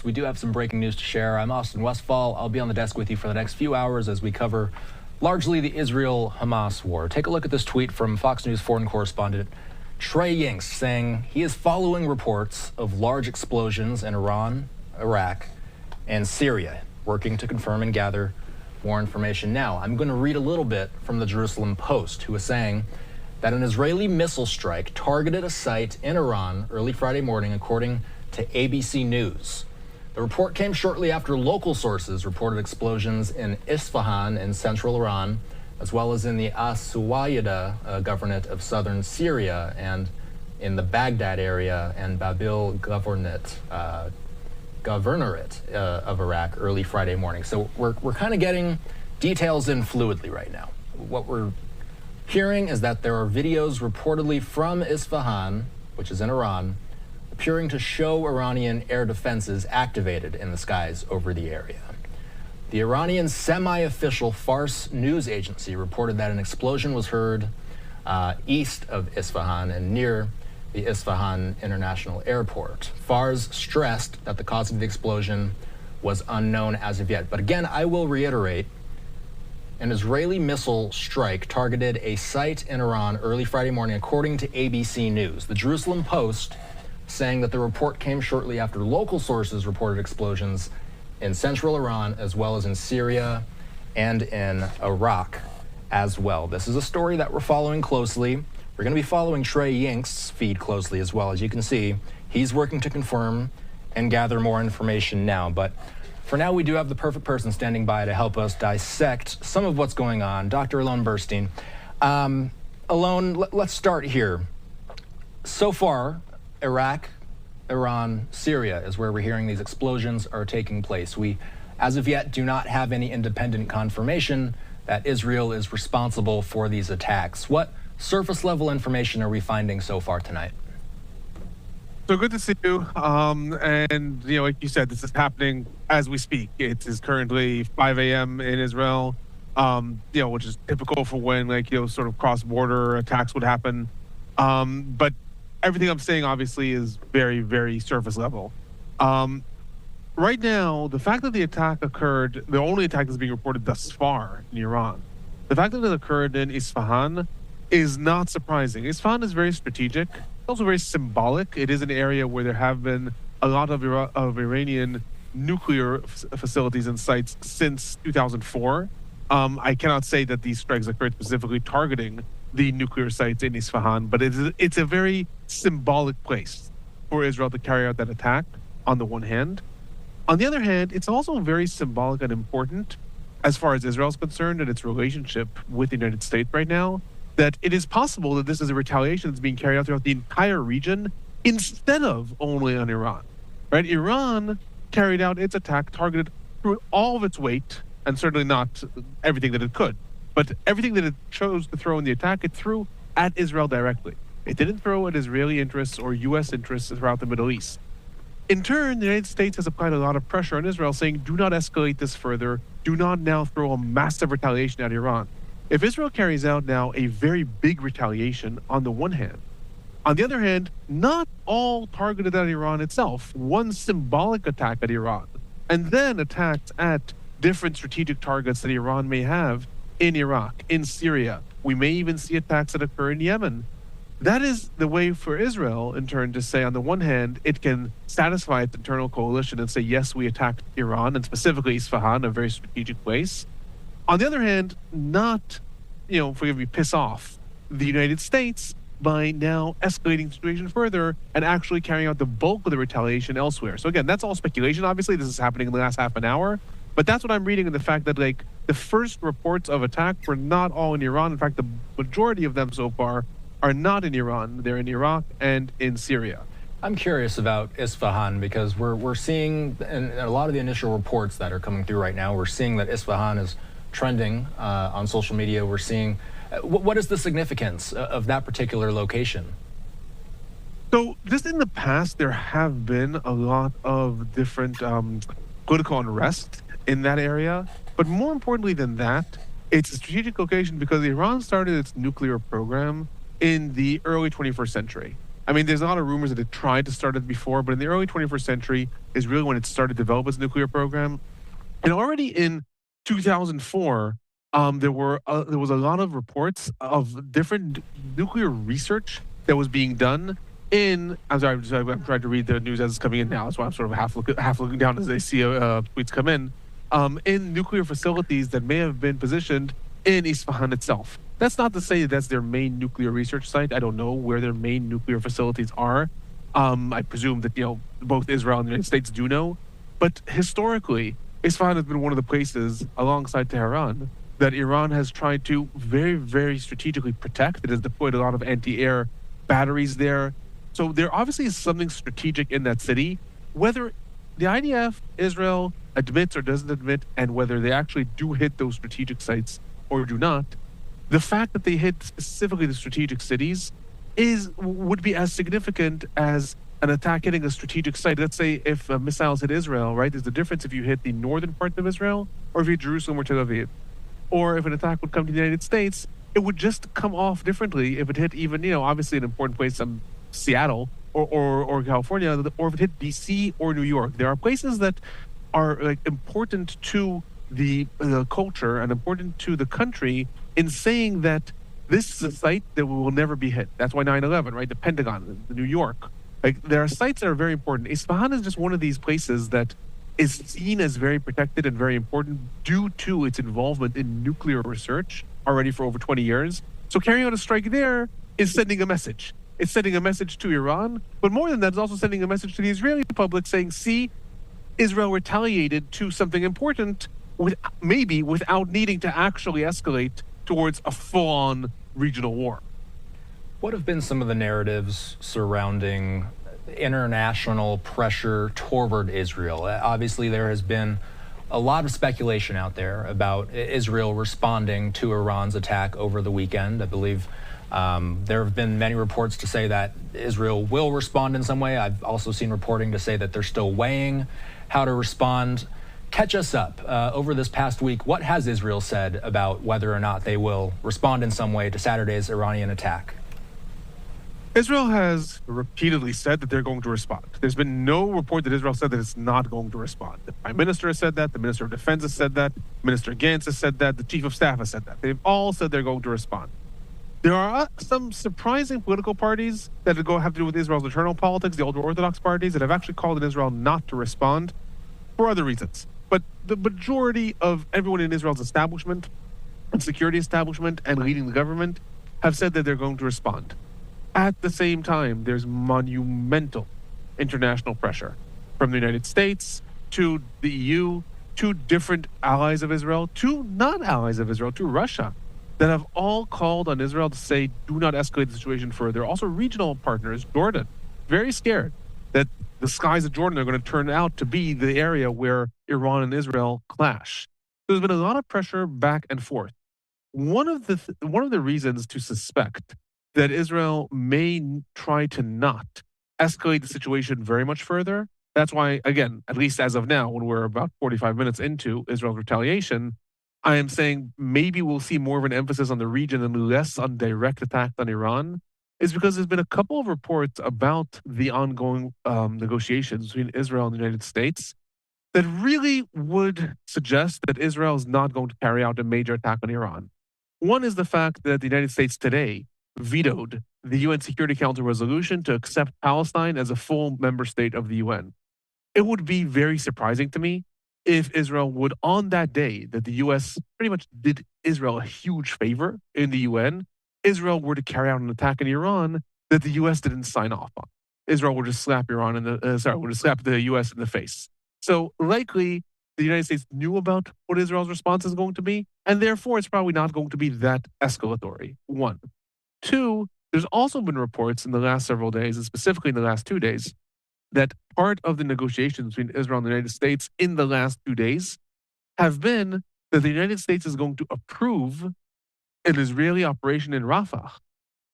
We do have some breaking news to share. I'm Austin Westfall. I'll be on the desk with you for the next few hours as we cover largely the Israel-Hamas war. Take a look at this tweet from Fox News foreign correspondent Trey Yingst saying he is following reports of large explosions in Iran, Iraq, and Syria, working to confirm and gather more information. Now, I'm going to read a little bit from the Jerusalem Post, who is saying that an Israeli missile strike targeted a site in Iran early Friday morning, according to ABC News. The report came shortly after local sources reported explosions in Isfahan in central Iran, as well as in the As-Suwaida governorate of southern Syria and in the Baghdad area and Babil governorate of Iraq early Friday morning. So we're kind of getting details in fluidly right now. What we're hearing is that there are videos reportedly from Isfahan, which is in Iran, appearing to show Iranian air defenses activated in the skies over the area. The Iranian semi-official Fars news agency reported that an explosion was heard east of Isfahan and near the Isfahan International Airport. Fars stressed that the cause of the explosion was unknown as of yet. But again, I will reiterate, an Israeli missile strike targeted a site in Iran early Friday morning, according to ABC News. The Jerusalem Post saying that the report came shortly after local sources reported explosions in central Iran, as well as in Syria and in Iraq as well. This is a story that we're following closely. We're going to be following Trey Yingst's feed closely as well. As you can see, he's working to confirm and gather more information now. But for now, we do have the perfect person standing by to help us dissect some of what's going on. Dr. Alon Burstein. Alon, let's start here. So far, Iraq, Iran, Syria is where we're hearing these explosions are taking place. We, as of yet, do not have any independent confirmation that Israel is responsible for these attacks. What surface level information are we finding so far tonight? So good to see you. And, like you said, this is happening as we speak. It is currently 5 a.m. in Israel, which is typical for when, sort of cross-border attacks would happen. But everything I'm saying, obviously, is very, very surface level. Right now, the fact that the attack occurred, the only attack that's being reported thus far in Iran, the fact that it occurred in Isfahan is not surprising. Isfahan is very strategic. It's also very symbolic. It is an area where there have been a lot of Iranian nuclear facilities and sites since 2004. I cannot say that these strikes occurred specifically targeting the nuclear sites in Isfahan, but it's a very symbolic place for Israel to carry out that attack, on the one hand. On the other hand, it's also very symbolic and important as far as Israel is concerned and its relationship with the United States right now, that it is possible that this is a retaliation that's being carried out throughout the entire region instead of only on Iran. Right? Iran carried out its attack, targeted through all of its weight, and certainly not everything that it could, but everything that it chose to throw in the attack, it threw at Israel directly. It didn't throw at Israeli interests or U.S. interests throughout the Middle East. In turn, the United States has applied a lot of pressure on Israel, saying, do not escalate this further. Do not now throw a massive retaliation at Iran. If Israel carries out now a very big retaliation on the one hand, on the other hand, not all targeted at Iran itself, one symbolic attack at Iran, and then attacks at different strategic targets that Iran may have in Iraq, in Syria. We may even see attacks that occur in Yemen. That is the way for Israel, in turn, to say, on the one hand, it can satisfy its internal coalition and say, yes, we attacked Iran, and specifically Isfahan, a very strategic place. On the other hand, not, forgive me, piss off the United States by now escalating the situation further and actually carrying out the bulk of the retaliation elsewhere. So again, that's all speculation. Obviously, this is happening in the last half an hour, but that's what I'm reading in the fact that, the first reports of attack were not all in Iran. In fact, the majority of them so far are not in Iran. They're in Iraq and in Syria. I'm curious about Isfahan because we're seeing, in a lot of the initial reports that are coming through right now, we're seeing that Isfahan is trending on social media. We're seeing, what is the significance of that particular location? So just in the past, there have been a lot of different political unrest in that area. But more importantly than that, it's a strategic location because Iran started its nuclear program in the early 21st century. I mean, there's a lot of rumors that it tried to start it before, but in the early 21st century is really when it started to develop its nuclear program. And already in 2004, there was a lot of reports of different nuclear research that was being done in. I'm sorry, I'm trying to read the news as it's coming in now. That's why I'm sort of half looking down as I see tweets come in. In nuclear facilities that may have been positioned in Isfahan itself. That's not to say that that's their main nuclear research site. I don't know where their main nuclear facilities are. I presume that both Israel and the United States do know, but historically, Isfahan has been one of the places, alongside Tehran, that Iran has tried to very, very strategically protect. It has deployed a lot of anti-air batteries there. So there obviously is something strategic in that city. Whether the IDF, Israel, admits or doesn't admit, and whether they actually do hit those strategic sites or do not, the fact that they hit specifically the strategic cities would be as significant as an attack hitting a strategic site. Let's say if missiles hit Israel, right? There's a difference if you hit the northern part of Israel or if you hit Jerusalem or Tel Aviv. Or if an attack would come to the United States, it would just come off differently if it hit even, obviously an important place, Seattle or California, or if it hit DC or New York. There are places that are important to the culture and important to the country in saying that this is a site that will never be hit. That's why 9/11, right? The Pentagon, New York. There are sites that are very important. Isfahan is just one of these places that is seen as very protected and very important due to its involvement in nuclear research already for over 20 years. So carrying out a strike there is sending a message. It's sending a message to Iran, but more than that, it's also sending a message to the Israeli public saying, see, Israel retaliated to something important, maybe without needing to actually escalate towards a full-on regional war. What have been some of the narratives surrounding international pressure toward Israel? Obviously, there has been a lot of speculation out there about Israel responding to Iran's attack over the weekend. I believe there have been many reports to say that Israel will respond in some way. I've also seen reporting to say that they're still weighing how to respond. Catch us up. Over this past week, what has Israel said about whether or not they will respond in some way to Saturday's Iranian attack? Israel has repeatedly said that they're going to respond. There's been no report that Israel said that it's not going to respond. The Prime Minister has said that, the Minister of Defense has said that, Minister Gantz has said that, the Chief of Staff has said that. They've all said they're going to respond. There are some surprising political parties that have to do with Israel's internal politics, the ultra-Orthodox parties, that have actually called on Israel not to respond for other reasons. But the majority of everyone in Israel's establishment, and security establishment, and leading the government have said that they're going to respond. At the same time, there's monumental international pressure from the United States to the EU, to different allies of Israel, to non-allies of Israel, to Russia, that have all called on Israel to say, do not escalate the situation further. Also, regional partners, Jordan, very scared that the skies of Jordan are going to turn out to be the area where Iran and Israel clash. There's been a lot of pressure back and forth. One of the reasons to suspect that Israel may try to not escalate the situation very much further. That's why, again, at least as of now, when we're about 45 minutes into Israel's retaliation, I am saying maybe we'll see more of an emphasis on the region and less on direct attack on Iran, is because there's been a couple of reports about the ongoing negotiations between Israel and the United States that really would suggest that Israel is not going to carry out a major attack on Iran. One is the fact that the United States today vetoed the UN Security Council resolution to accept Palestine as a full member state of the UN. It would be very surprising to me if Israel would, on that day that the US pretty much did Israel a huge favor in the UN, Israel were to carry out an attack in Iran that the US didn't sign off on. Israel would just slap would just slap the US in the face. So likely the United States knew about what Israel's response is going to be, and therefore it's probably not going to be that escalatory. One. Two, there's also been reports in the last several days, and specifically in the last 2 days, that part of the negotiations between Israel and the United States in the last 2 days have been that the United States is going to approve an Israeli operation in Rafah,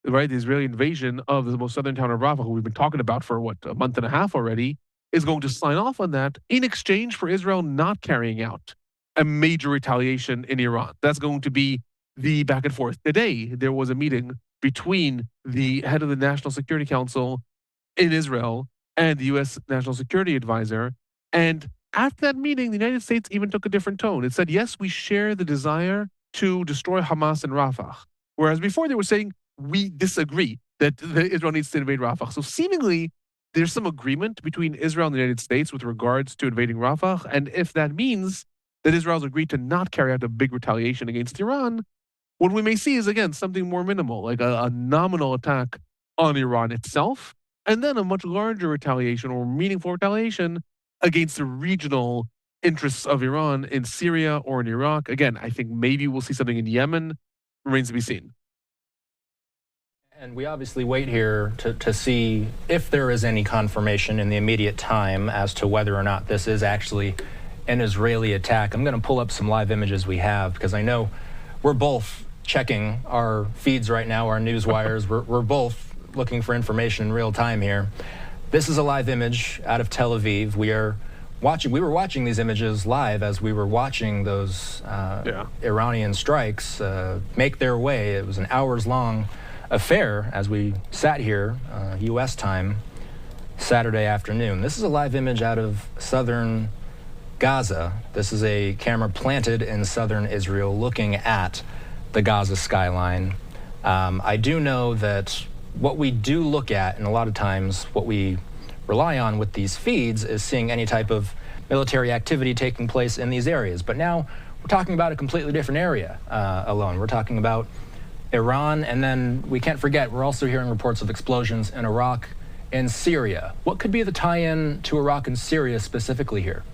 right? The Israeli invasion of the most southern town of Rafah, who we've been talking about for, a month and a half already, is going to sign off on that in exchange for Israel not carrying out a major retaliation in Iran. That's going to be the back and forth. Today, there was a meeting between the head of the National Security Council in Israel and the U.S. National Security Advisor. And after that meeting, the United States even took a different tone. It said, yes, we share the desire to destroy Hamas in Rafah. Whereas before they were saying, we disagree that Israel needs to invade Rafah. So seemingly, there's some agreement between Israel and the United States with regards to invading Rafah. And if that means that Israel's agreed to not carry out a big retaliation against Iran, what we may see is, again, something more minimal, like a nominal attack on Iran itself, and then a much larger retaliation or meaningful retaliation against the regional interests of Iran in Syria or in Iraq. Again, I think maybe we'll see something in Yemen. Remains to be seen. And we obviously wait here to see if there is any confirmation in the immediate time as to whether or not this is actually an Israeli attack. I'm going to pull up some live images we have because I know we're both checking our feeds right now, our news wires. We're both looking for information in real time here. This is a live image out of Tel Aviv. We were watching these images live as we were watching those Iranian strikes make their way. It was an hours-long affair as we sat here, U.S. time, Saturday afternoon. This is a live image out of southern Gaza. This is a camera planted in southern Israel looking at the Gaza skyline. I do know that what we do look at, and a lot of times what we rely on with these feeds, is seeing any type of military activity taking place in these areas. But now we're talking about a completely different area alone. We're talking about Iran, and then we can't forget, we're also hearing reports of explosions in Iraq and Syria. What could be the tie-in to Iraq and Syria specifically here?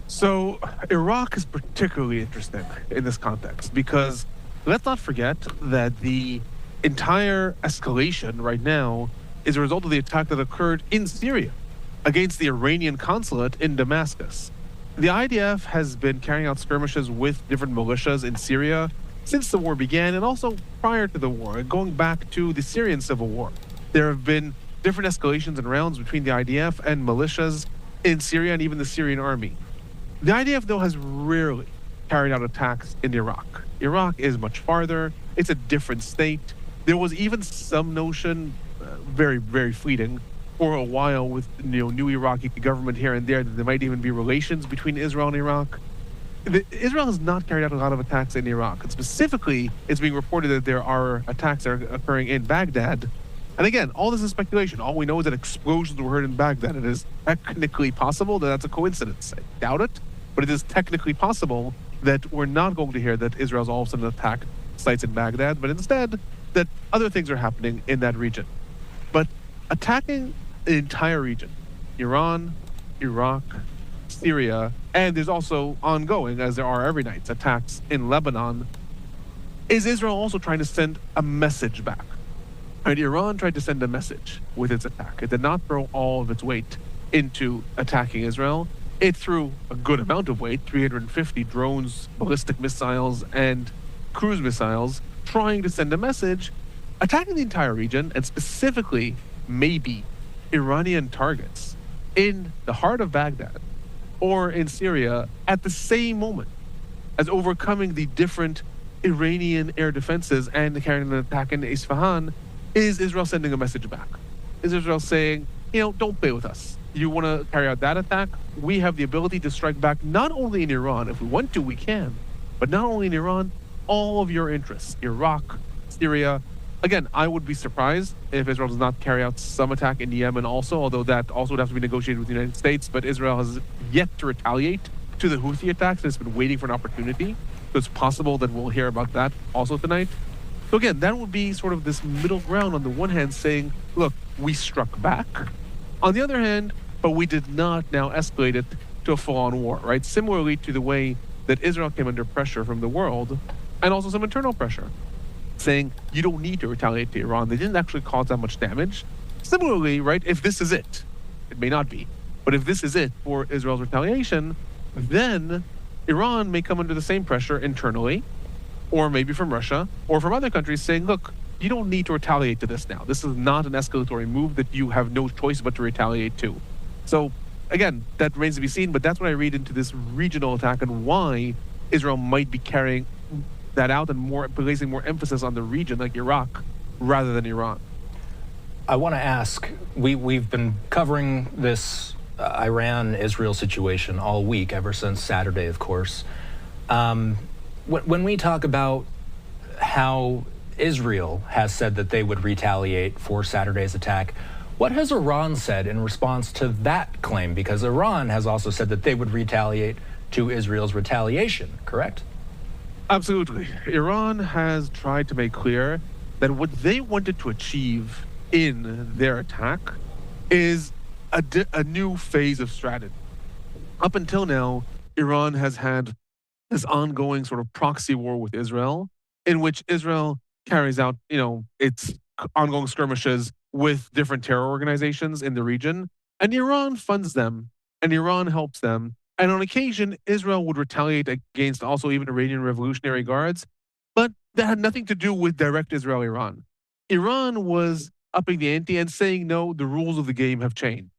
So Iraq is particularly interesting in this context because let's not forget that the entire escalation right now is a result of the attack that occurred in Syria against the Iranian consulate in Damascus. The IDF has been carrying out skirmishes with different militias in Syria since the war began, and also prior to the war, and going back to the Syrian civil war. There have been different escalations and rounds between the IDF and militias in Syria and even the Syrian army. The IDF, though, has rarely carried out attacks in Iraq. Iraq is much farther. It's a different state. There was even some notion, very, very fleeting, for a while with new Iraqi government here and there, that there might even be relations between Israel and Iraq. Israel has not carried out a lot of attacks in Iraq. And specifically, it's being reported that there are attacks that are occurring in Baghdad. And again, all this is speculation. All we know is that explosions were heard in Baghdad. It is technically possible that that's a coincidence. I doubt it, but it is technically possible that we're not going to hear that Israel's all of a sudden attacked sites in Baghdad, but instead that other things are happening in that region. But attacking the entire region, Iran, Iraq, Syria, and there's also ongoing, as there are every night, attacks in Lebanon. Is Israel also trying to send a message back? Right, Iran tried to send a message with its attack. It did not throw all of its weight into attacking Israel. It threw a good amount of weight, 350 drones, ballistic missiles, and cruise missiles, trying to send a message, attacking the entire region, and specifically, maybe, Iranian targets in the heart of Baghdad or in Syria at the same moment as overcoming the different Iranian air defenses and carrying an attack in Isfahan. Is Israel sending a message back? Is Israel saying, don't play with us? You want to carry out that attack? We have the ability to strike back not only in Iran. If we want to, we can. But not only in Iran, all of your interests, Iraq, Syria. Again, I would be surprised if Israel does not carry out some attack in Yemen also, although that also would have to be negotiated with the United States. But Israel has yet to retaliate to the Houthi attacks. It's been waiting for an opportunity. So it's possible that we'll hear about that also tonight. So again, that would be sort of this middle ground on the one hand saying, look, we struck back. On the other hand, but we did not now escalate it to a full-on war, right? Similarly to the way that Israel came under pressure from the world and also some internal pressure, saying you don't need to retaliate to Iran. They didn't actually cause that much damage. Similarly, right, if this is it may not be, but if this is it for Israel's retaliation, then Iran may come under the same pressure internally, or maybe from Russia, or from other countries saying, look, you don't need to retaliate to this now. This is not an escalatory move that you have no choice but to retaliate to. So again, that remains to be seen, but that's what I read into this regional attack and why Israel might be carrying that out and placing more emphasis on the region like Iraq rather than Iran. I want to ask, we've been covering this Iran-Israel situation all week, ever since Saturday, of course. When we talk about how Israel has said that they would retaliate for Saturday's attack, what has Iran said in response to that claim? Because Iran has also said that they would retaliate to Israel's retaliation, correct? Absolutely. Iran has tried to make clear that what they wanted to achieve in their attack is a new phase of strategy. Up until now, Iran has had this ongoing sort of proxy war with Israel, in which Israel carries out, its ongoing skirmishes with different terror organizations in the region, and Iran funds them, and Iran helps them. And on occasion, Israel would retaliate against also even Iranian Revolutionary Guards, but that had nothing to do with direct Israel-Iran. Iran was upping the ante and saying, no, the rules of the game have changed.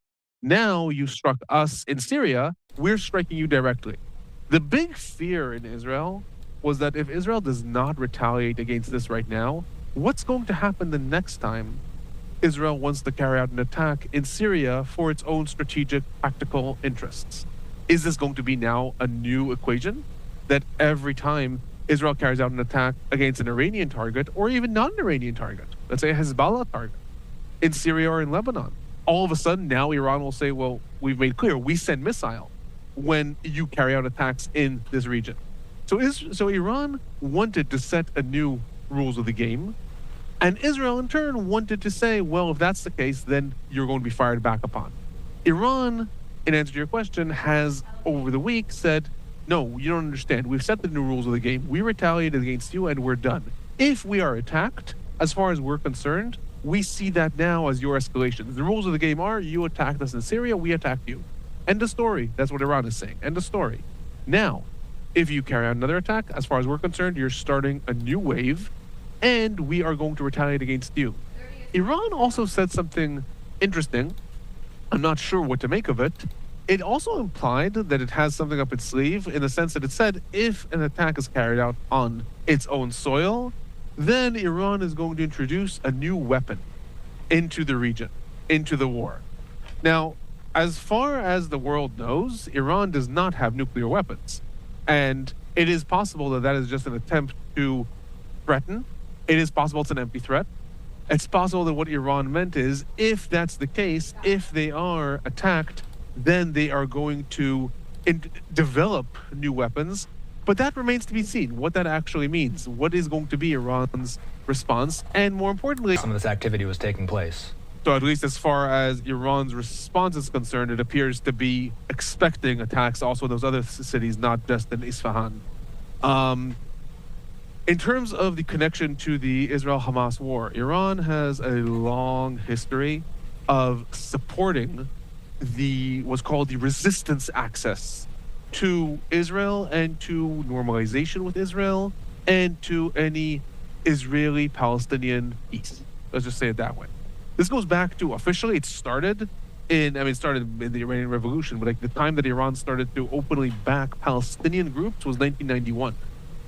Now you struck us in Syria, we're striking you directly. The big fear in Israel was that if Israel does not retaliate against this right now, what's going to happen the next time Israel wants to carry out an attack in Syria for its own strategic, tactical interests? Is this going to be now a new equation that every time Israel carries out an attack against an Iranian target or even not an Iranian target, let's say a Hezbollah target in Syria or in Lebanon, all of a sudden now Iran will say, well, we've made clear we send missile when you carry out attacks in this region. So Iran wanted to set a new rules of the game, and Israel in turn wanted to say, well, if that's the case, then you're going to be fired back upon. Iran, in answer to your question, has over the week said, no, you don't understand. We've set the new rules of the game. We retaliated against you and we're done. If we are attacked, as far as we're concerned, we see that now as your escalation. The rules of the game are you attacked us in Syria, we attacked you. End of story. That's what Iran is saying. End of story. Now, if you carry out another attack, as far as we're concerned, you're starting a new wave and we are going to retaliate against you. Iran also said something interesting. I'm not sure what to make of it. It also implied that it has something up its sleeve in the sense that it said if an attack is carried out on its own soil, then Iran is going to introduce a new weapon into the region, into the war. Now, as far as the world knows, Iran does not have nuclear weapons. And it is possible that that is just an attempt to threaten. It is possible it's an empty threat. It's possible that what Iran meant is, if that's the case, if they are attacked, then they are going to develop new weapons. But that remains to be seen, what that actually means. What is going to be Iran's response? And more importantly, some of this activity was taking place. So at least as far as Iran's response is concerned, it appears to be expecting attacks also in those other cities, not just in Isfahan. In terms of the connection to the Israel-Hamas war, Iran has a long history of supporting what's called the resistance axis to Israel and to normalization with Israel and to any Israeli-Palestinian peace. Let's just say it that way. This goes back to, officially, it started in the Iranian Revolution, but like the time that Iran started to openly back Palestinian groups was 1991.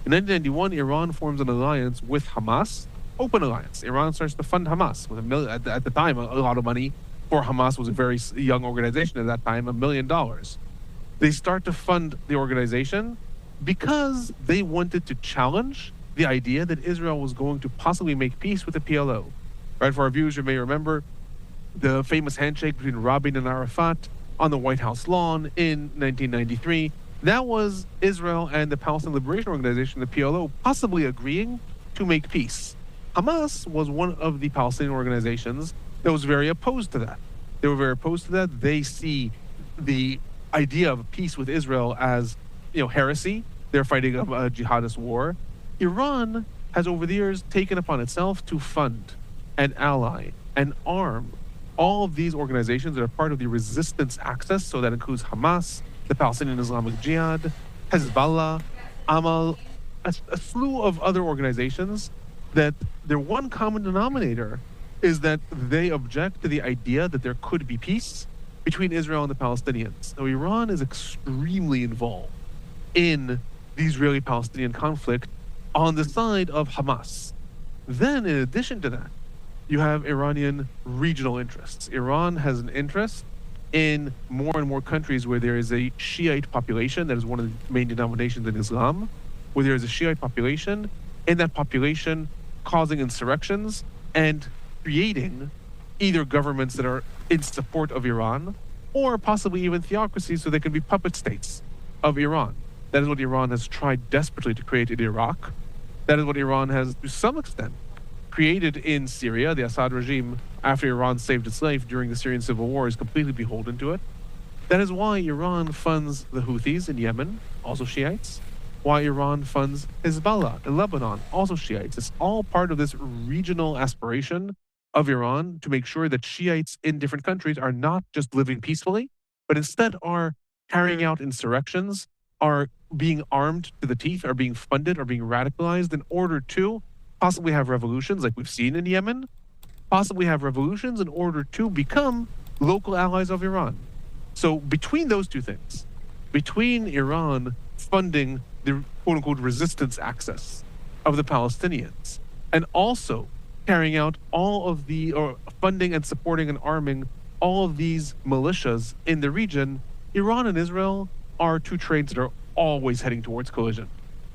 In 1991, Iran forms an alliance with Hamas, open alliance. Iran starts to fund Hamas with at the time, a lot of money for Hamas. Was a very young organization at that time, $1 million. They start to fund the organization because they wanted to challenge the idea that Israel was going to possibly make peace with the PLO. Right, for our viewers, you may remember the famous handshake between Rabin and Arafat on the White House lawn in 1993. That was Israel and the Palestinian Liberation Organization, the PLO, possibly agreeing to make peace. Hamas was one of the Palestinian organizations that was very opposed to that. They were very opposed to that. They see the idea of peace with Israel as, heresy. They're fighting a jihadist war. Iran has over the years taken upon itself to fund and ally and arm all of these organizations that are part of the resistance axis. So that includes Hamas, the Palestinian Islamic Jihad, Hezbollah, Amal, a slew of other organizations that their one common denominator is that they object to the idea that there could be peace between Israel and the Palestinians. So Iran is extremely involved in the Israeli-Palestinian conflict on the side of Hamas. Then, in addition to that, you have Iranian regional interests. Iran has an interest in more and more countries where there is a Shiite population. That is one of the main denominations in Islam, where there is a Shiite population, and that population causing insurrections and creating either governments that are in support of Iran or possibly even theocracies so they can be puppet states of Iran. That is what Iran has tried desperately to create in Iraq. That is what Iran has, to some extent, created in Syria. The Assad regime, after Iran saved its life during the Syrian civil war, is completely beholden to it. That is why Iran funds the Houthis in Yemen, also Shiites. Why Iran funds Hezbollah in Lebanon, also Shiites. It's all part of this regional aspiration of Iran to make sure that Shiites in different countries are not just living peacefully, but instead are carrying out insurrections, are being armed to the teeth, are being funded, are being radicalized in order to possibly have revolutions like we've seen in Yemen, possibly have revolutions in order to become local allies of Iran. So between those two things, between Iran funding the quote-unquote resistance axis of the Palestinians and also carrying out all of the, or funding and supporting and arming all of these militias in the region, Iran and Israel are two trains that are always heading towards collision.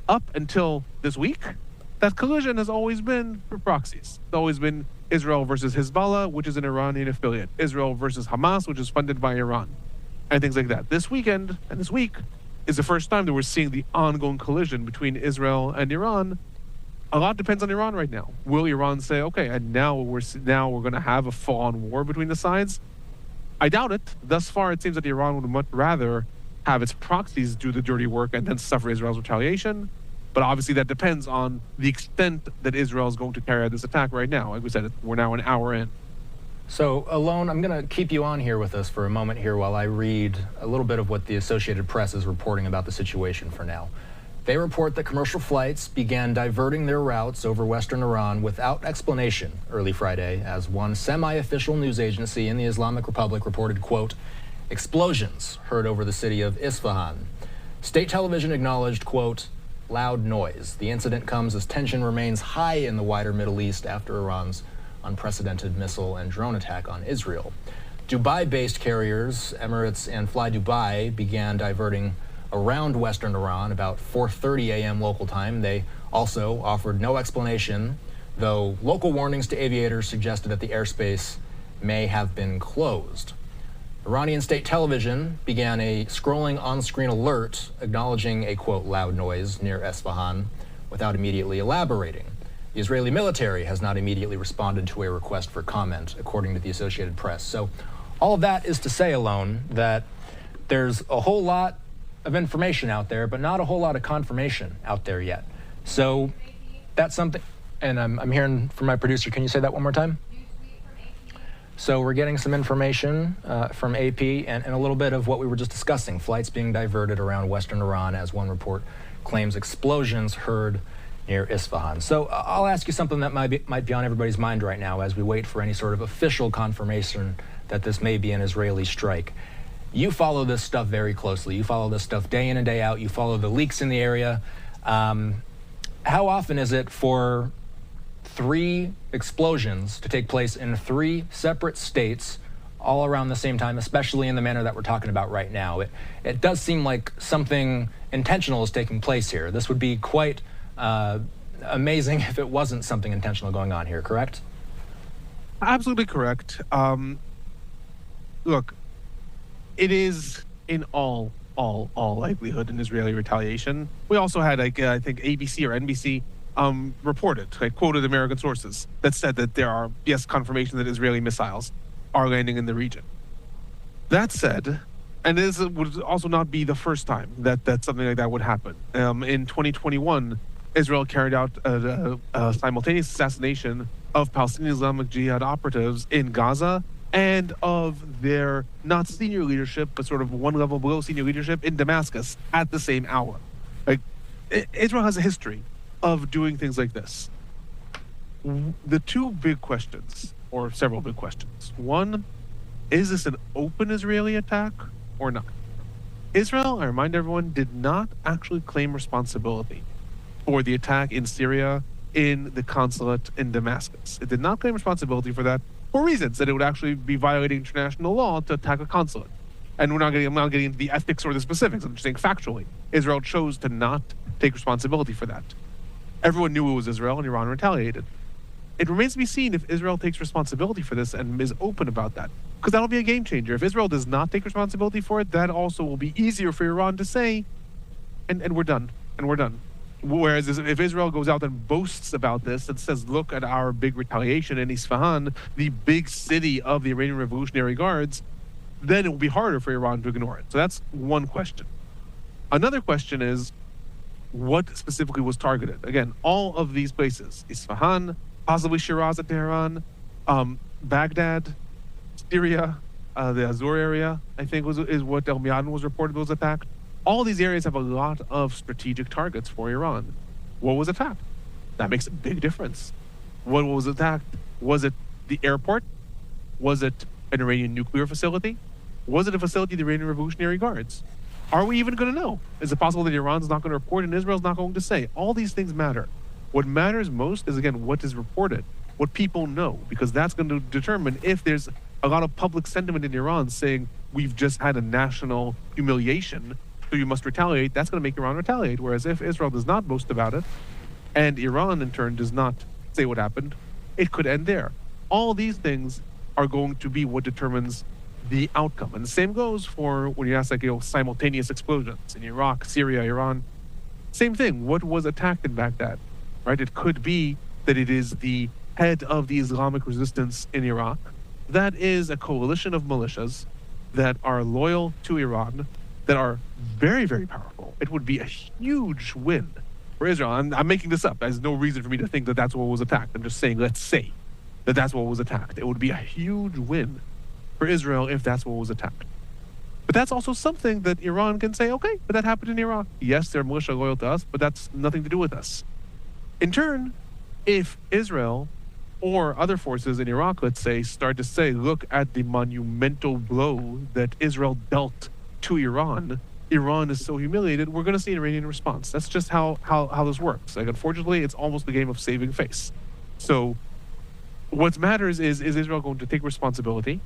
Up until this week, that collision has always been for proxies. It's always been Israel versus Hezbollah, which is an Iranian affiliate. Israel versus Hamas, which is funded by Iran. And things like that. This weekend and this week is the first time that we're seeing the ongoing collision between Israel and Iran. A lot depends on Iran right now. Will Iran say, okay, and now we're going to have a full-on war between the sides? I doubt it. Thus far, it seems that Iran would much rather have its proxies do the dirty work and then suffer Israel's retaliation. But obviously that depends on the extent that Israel is going to carry out this attack right now. Like we said, we're now an hour in. So, Alon, I'm going to keep you on here with us for a moment here while I read a little bit of what the Associated Press is reporting about the situation for now. They report that commercial flights began diverting their routes over western Iran without explanation early Friday, as one semi-official news agency in the Islamic Republic reported, quote, explosions heard over the city of Isfahan. State television acknowledged, quote, loud noise. The incident comes as tension remains high in the wider Middle East after Iran's unprecedented missile and drone attack on Israel. Dubai-based carriers, Emirates and Fly Dubai, began diverting around western Iran about 4:30 a.m. local time. They also offered no explanation, though local warnings to aviators suggested that the airspace may have been closed. Iranian state television began a scrolling on-screen alert acknowledging a, quote, loud noise near Esfahan without immediately elaborating. The Israeli military has not immediately responded to a request for comment, according to the Associated Press. So all of that is to say, Alon, that there's a whole lot of information out there, but not a whole lot of confirmation out there yet. So that's something, and I'm hearing from my producer, can you say that one more time? So we're getting some information from AP and a little bit of what we were just discussing, flights being diverted around western Iran, as one report claims explosions heard near Isfahan. So I'll ask you something that might be on everybody's mind right now as we wait for any sort of official confirmation that this may be an Israeli strike. You follow this stuff very closely. You follow this stuff day in and day out. You follow the leaks in the area. How often is it for 3 explosions to take place in 3 separate states all around the same time, especially in the manner that we're talking about right now? It does seem like something intentional is taking place here. This would be quite amazing if it wasn't something intentional going on here, correct? Absolutely correct. Look, it is in all likelihood an Israeli retaliation. We also had, like, I think ABC or NBC reported, quoted American sources that said that there are, yes, confirmation that Israeli missiles are landing in the region. That said, and this would also not be the first time that something like that would happen. In 2021, Israel carried out a simultaneous assassination of Palestinian Islamic Jihad operatives in Gaza and of their not senior leadership, but sort of one level below senior leadership in Damascus at the same hour. Like, Israel has a history of doing things like this. The 2 big questions, or several big questions. One, is this an open Israeli attack or not? Israel, I remind everyone, did not actually claim responsibility for the attack in Syria in the consulate in Damascus. It did not claim responsibility for that for reasons that it would actually be violating international law to attack a consulate. And I'm not getting into the ethics or the specifics. I'm just saying factually, Israel chose to not take responsibility for that. Everyone knew it was Israel, and Iran retaliated. It remains to be seen if Israel takes responsibility for this and is open about that, because that'll be a game changer. If Israel does not take responsibility for it, that also will be easier for Iran to say, and we're done, and we're done. Whereas if Israel goes out and boasts about this and says, look at our big retaliation in Isfahan, the big city of the Iranian Revolutionary Guards, then it will be harder for Iran to ignore it. So that's one question. Another question is, what specifically was targeted? Again, all of these places, Isfahan, possibly Shiraz at Tehran, Baghdad, Syria, the Azur area, I think is what El Miadin was reported was attacked. All these areas have a lot of strategic targets for Iran. What was attacked? That makes a big difference. What was attacked? Was it the airport? Was it an Iranian nuclear facility? Was it a facility of the Iranian Revolutionary Guards? Are we even going to know? Is it possible that Iran's not going to report and Israel's not going to say? All these things matter. What matters most is, again, what is reported, what people know, because that's going to determine if there's a lot of public sentiment in Iran saying, we've just had a national humiliation, so you must retaliate. That's going to make Iran retaliate. Whereas if Israel does not boast about it, and Iran in turn does not say what happened, it could end there. All these things are going to be what determines the outcome. And the same goes for when you ask, like, simultaneous explosions in Iraq, Syria, Iran. Same thing. What was attacked in Baghdad, right? It could be that it is the head of the Islamic resistance in Iraq. That is a coalition of militias that are loyal to Iran, that are very, very powerful. It would be a huge win for Israel. I'm making this up. There's no reason for me to think that that's what was attacked. I'm just saying, let's say that that's what was attacked. It would be a huge win for Israel if that's what was attacked. But that's also something that Iran can say, okay, but that happened in Iraq. Yes, they're militia loyal to us, but that's nothing to do with us. In turn, if Israel or other forces in Iraq, let's say, start to say, look at the monumental blow that Israel dealt to Iran, Iran is so humiliated, we're going to see an Iranian response. That's just how this works. Like, unfortunately, it's almost a game of saving face. So what matters is Israel going to take responsibility?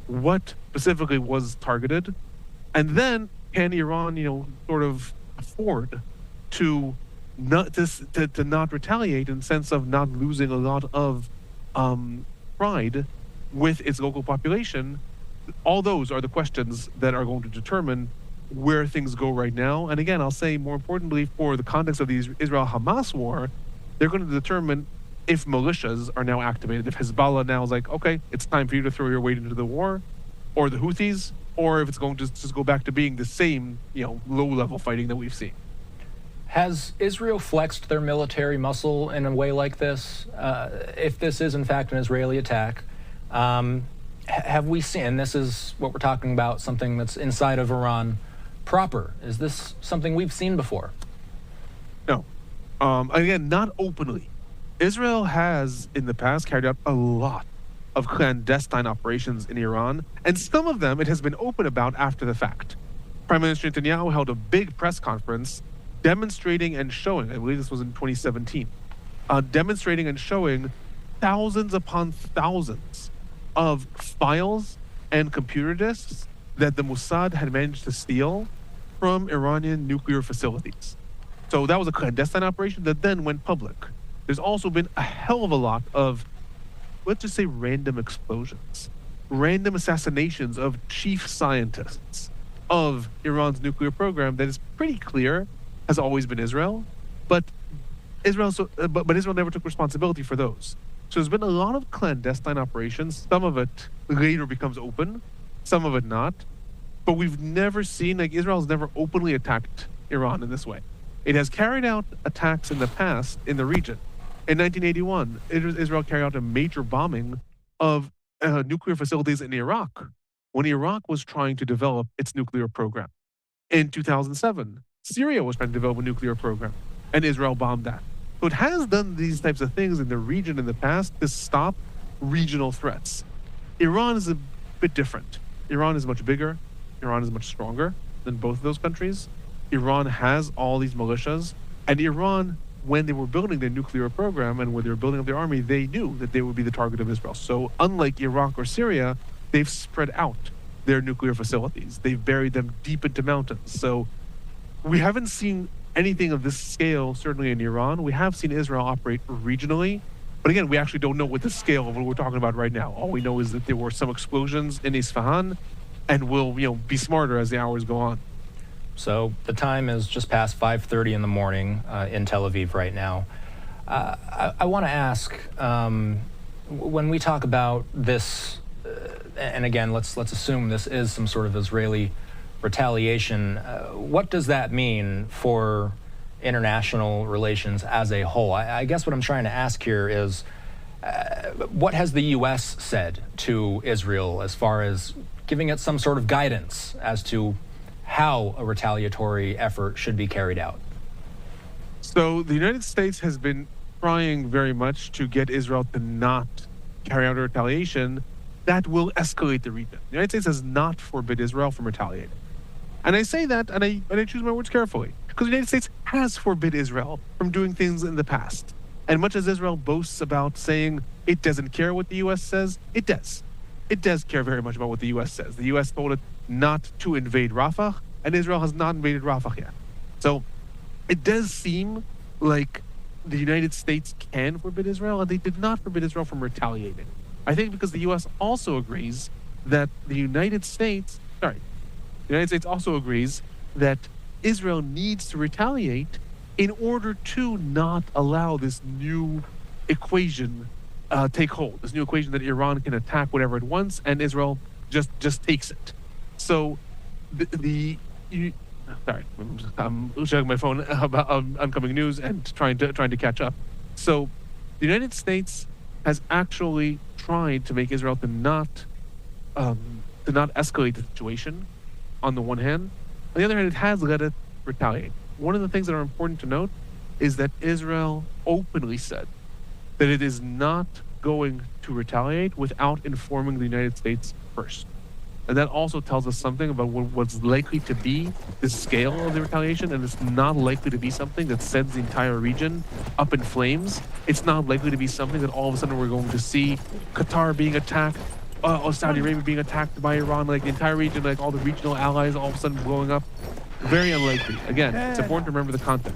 What specifically was targeted? And then can Iran, sort of afford to not retaliate in the sense of not losing a lot of pride with its local population? All those are the questions that are going to determine where things go right now. And again, I'll say more importantly, for the context of the Israel-Hamas war, they're going to determine if militias are now activated, if Hezbollah now is like, okay, it's time for you to throw your weight into the war, or the Houthis, or if it's going to just go back to being the same, low-level fighting that we've seen. Has Israel flexed their military muscle in a way like this? If this is, in fact, an Israeli attack, have we seen, and this is what we're talking about, something that's inside of Iran proper, is this something we've seen before? No. Again, not openly. Israel has, in the past, carried out a lot of clandestine operations in Iran, and some of them it has been open about after the fact. Prime Minister Netanyahu held a big press conference demonstrating and showing, I believe this was in 2017, demonstrating and showing thousands upon thousands of files and computer disks that the Mossad had managed to steal from Iranian nuclear facilities. So that was a clandestine operation that then went public. There's also been a hell of a lot of, let's just say, random explosions, random assassinations of chief scientists of Iran's nuclear program that is pretty clear has always been Israel, but Israel never took responsibility for those. So there's been a lot of clandestine operations. Some of it later becomes open, some of it not. But we've never seen, Israel's never openly attacked Iran in this way. It has carried out attacks in the past in the region. In 1981, Israel carried out a major bombing of nuclear facilities in Iraq when Iraq was trying to develop its nuclear program. In 2007, Syria was trying to develop a nuclear program, and Israel bombed that. So it has done these types of things in the region in the past to stop regional threats. Iran is a bit different. Iran is much bigger. Iran is much stronger than both of those countries. Iran has all these militias, and Iran when they were building their nuclear program and when they were building up their army, they knew that they would be the target of Israel. So unlike Iraq or Syria, they've spread out their nuclear facilities. They've buried them deep into mountains. So we haven't seen anything of this scale, certainly in Iran. We have seen Israel operate regionally. But again, we actually don't know what the scale of what we're talking about right now. All we know is that there were some explosions in Isfahan, and we'll be smarter as the hours go on. So the time is just past 5:30 in the morning in Tel Aviv right now. I want to ask, when we talk about this, and again, let's assume this is some sort of Israeli retaliation. What does that mean for international relations as a whole? I guess what I'm trying to ask here is, what has the U.S. said to Israel as far as giving it some sort of guidance as to how a retaliatory effort should be carried out? So the United States has been trying very much to get Israel to not carry out a retaliation that will escalate the region. The United States has not forbid Israel from retaliating. And I say that, and I choose my words carefully, because the United States has forbid Israel from doing things in the past. And much as Israel boasts about saying it doesn't care what the U.S. says, it does. It does care very much about what the U.S. says. The U.S. told it not to invade Rafah, and Israel has not invaded Rafah yet. So it does seem like the United States can forbid Israel, and they did not forbid Israel from retaliating. I think because the U.S. also agrees that the United States also agrees that Israel needs to retaliate in order to not allow this new equation take hold. This new equation that Iran can attack whatever it wants, and Israel just takes it. So I'm checking my phone about oncoming news and trying to catch up. So the United States has actually tried to make Israel to not escalate the situation. On the one hand, on the other hand, it has let it retaliate. One of the things that are important to note is that Israel openly said that it is not going to retaliate without informing the United States first. And that also tells us something about what's likely to be the scale of the retaliation, and it's not likely to be something that sends the entire region up in flames. It's not likely to be something that all of a sudden we're going to see Qatar being attacked, Saudi Arabia being attacked by Iran, like the entire region, like all the regional allies all of a sudden blowing up. Very unlikely. Again, it's important to remember the context.